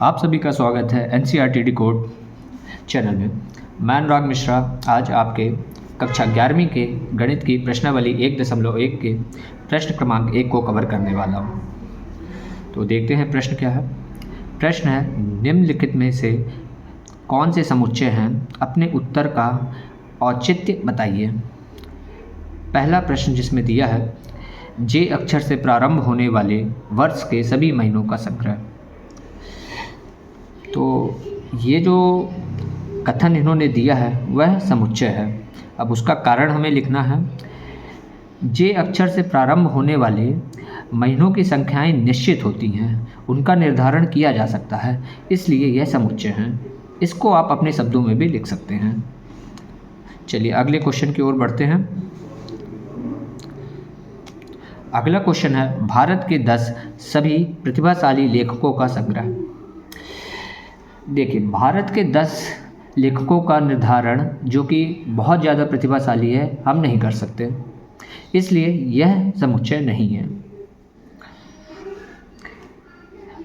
आप सभी का स्वागत है NCERT डिकोड चैनल में। मैं अनुराग मिश्रा आज आपके कक्षा 11वीं के गणित की प्रश्नावली 1.1 के प्रश्न क्रमांक 1 को कवर करने वाला हूँ। तो देखते हैं प्रश्न क्या है। प्रश्न है, निम्नलिखित में से कौन से समुच्चय हैं, अपने उत्तर का औचित्य बताइए। पहला प्रश्न जिसमें दिया है, जे अक्षर से प्रारंभ होने वाले वर्ष के सभी महीनों का संग्रह। तो ये जो कथन इन्होंने दिया है वह समुच्चय है। अब उसका कारण हमें लिखना है। जे अक्षर से प्रारंभ होने वाले महीनों की संख्याएं निश्चित होती हैं, उनका निर्धारण किया जा सकता है, इसलिए यह समुच्चय हैं। इसको आप अपने शब्दों में भी लिख सकते हैं। चलिए अगले क्वेश्चन की ओर बढ़ते हैं। अगला क्वेश्चन है, भारत के 10 सभी प्रतिभाशाली लेखकों का संग्रह। देखिए, भारत के 10 लेखकों का निर्धारण जो कि बहुत ज़्यादा प्रतिभाशाली है, हम नहीं कर सकते, इसलिए यह समुच्चय नहीं है।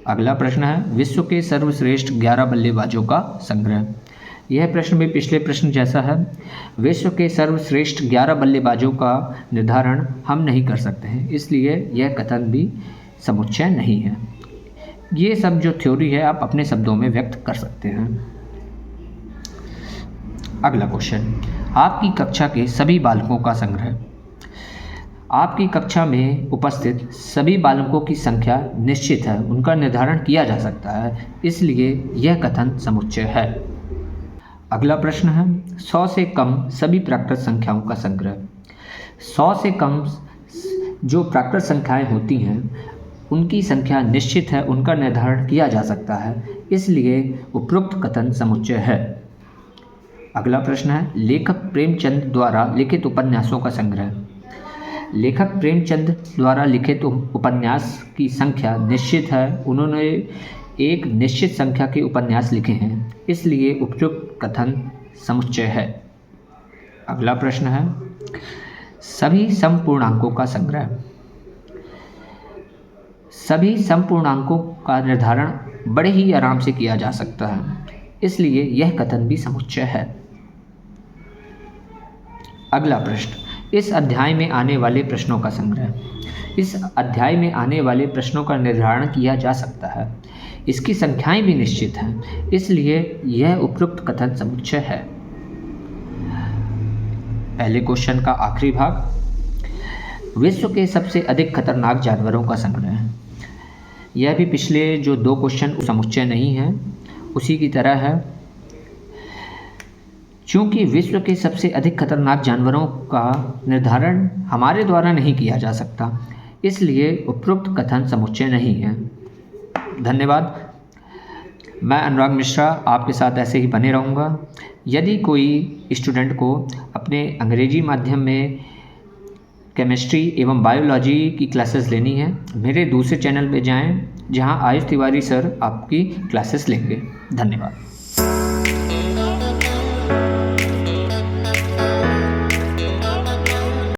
अगला प्रश्न है, विश्व के सर्वश्रेष्ठ 11 बल्लेबाजों का संग्रह। यह प्रश्न भी पिछले प्रश्न जैसा है। विश्व के सर्वश्रेष्ठ 11 बल्लेबाजों का निर्धारण हम नहीं कर सकते हैं, इसलिए यह कथन भी समुच्चय नहीं है। ये सब जो थ्योरी है आप अपने शब्दों में व्यक्त कर सकते हैं। अगला क्वेश्चन, आपकी कक्षा के सभी बालकों का संग्रह। आपकी कक्षा में उपस्थित सभी बालकों की संख्या निश्चित है, उनका निर्धारण किया जा सकता है, इसलिए यह कथन समुच्चय है। अगला प्रश्न है, 100 से कम सभी प्राकृत संख्याओं का संग्रह। 100 से कम जो प्राकृत संख्याएं होती हैं उनकी संख्या निश्चित है, उनका निर्धारण किया जा सकता है, इसलिए उपरोक्त कथन समुच्चय है। अगला प्रश्न है, लेखक प्रेमचंद द्वारा लिखित उपन्यासों का संग्रह। लेखक प्रेमचंद द्वारा लिखित उपन्यास की संख्या निश्चित है, उन्होंने एक निश्चित संख्या के उपन्यास लिखे हैं, इसलिए उपयुक्त कथन समुच्चय है। अगला प्रश्न है, सभी समपूर्णांकों का संग्रह। सभी समपूर्णांकों का निर्धारण बड़े ही आराम से किया जा सकता है, इसलिए यह कथन भी समुच्चय है। अगला प्रश्न, इस अध्याय में आने वाले प्रश्नों का संग्रह। इस अध्याय में आने वाले प्रश्नों का निर्धारण किया जा सकता है, इसकी संख्याएं भी निश्चित हैं, इसलिए यह उपयुक्त कथन समुच्चय है। पहले क्वेश्चन का आखिरी भाग, विश्व के सबसे अधिक खतरनाक जानवरों का संग्रह है। यह भी पिछले जो 2 क्वेश्चन समुच्चय नहीं है, उसी की तरह है। चूँकि विश्व के सबसे अधिक खतरनाक जानवरों का निर्धारण हमारे द्वारा नहीं किया जा सकता, इसलिए उपरोक्त कथन समुच्चय नहीं है। धन्यवाद। मैं अनुराग मिश्रा आपके साथ ऐसे ही बने रहूँगा। यदि कोई स्टूडेंट को अपने अंग्रेजी माध्यम में केमिस्ट्री एवं बायोलॉजी की क्लासेस लेनी है, मेरे दूसरे चैनल पे जाएं, जहां आयुष तिवारी सर आपकी क्लासेस लेंगे। धन्यवाद।